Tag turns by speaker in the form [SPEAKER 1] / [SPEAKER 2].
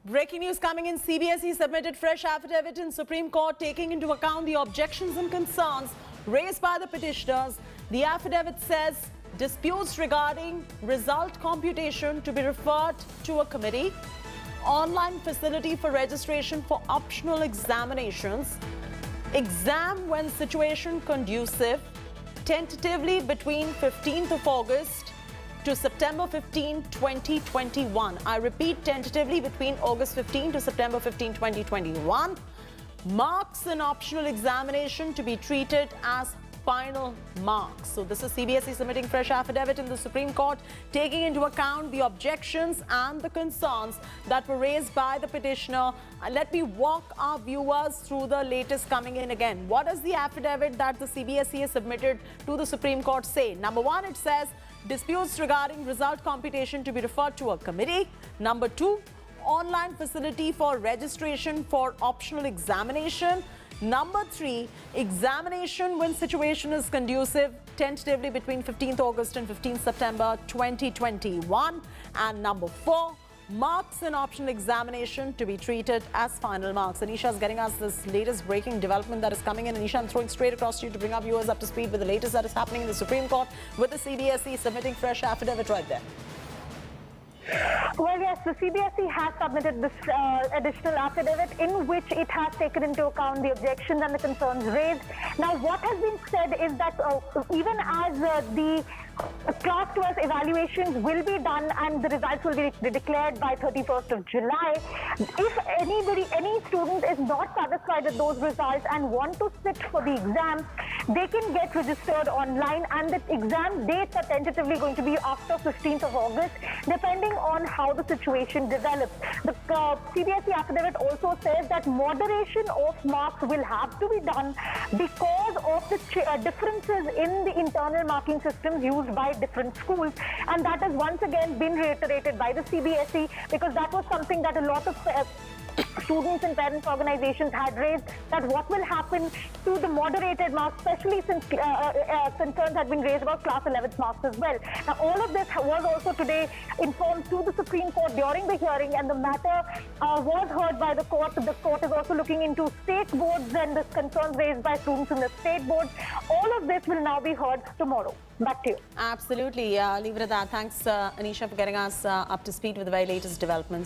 [SPEAKER 1] Breaking news coming in. CBSE submitted fresh affidavit in Supreme Court taking into account the objections and concerns raised by the petitioners. The affidavit says disputes regarding result computation to be referred to a committee, online facility for registration for optional examinations, exam when situation conducive, tentatively between 15th of August to September 15, 2021. I repeat, tentatively between August 15 to September 15, 2021. Marks in optional examination to be treated as final marks. So this is CBSE submitting fresh affidavit in the Supreme Court, taking into account the objections and the concerns that were raised by the petitioner. Let me walk our viewers through the latest coming in again. What does the affidavit that the CBSE has submitted to the Supreme Court say? Number one, it says disputes regarding result computation to be referred to a committee. Number two, online facility for registration for optional examination. Number three, examination when situation is conducive, tentatively between 15th August and 15th September 2021. And number four, marks in optional examination to be treated as final marks. Anisha is getting us this latest breaking development that is coming in. Anisha, I'm throwing straight across to you to bring our viewers up to speed with the latest that is happening in the Supreme Court with the CBSE submitting fresh affidavit right there.
[SPEAKER 2] Well, yes, the CBSE has submitted this additional affidavit in which it has taken into account the objections and the concerns raised. Now, what has been said is that even as the Class 12 evaluations will be done and the results will be declared by 31st of July, if any student is not satisfied with those results and want to sit for the exam, they can get registered online, and the exam dates are tentatively going to be after 15th of August, depending on how the situation develops. The CBSE affidavit also says that moderation of marks will have to be done because of the differences in the internal marking systems used by different schools, and that has once again been reiterated by the CBSE because that was something that a lot of students and parents organizations had raised, that what will happen to the moderated marks, especially since concerns had been raised about class 11th marks as well. Now, all of this was also today informed to the Supreme Court during the hearing, and the matter was heard by the court. The court is also looking into state boards and the concerns raised by students in the state boards. All of this will now be heard tomorrow. Back to you.
[SPEAKER 1] Absolutely. Leave it at that. Thanks, Anisha, for getting us up to speed with the very latest developments.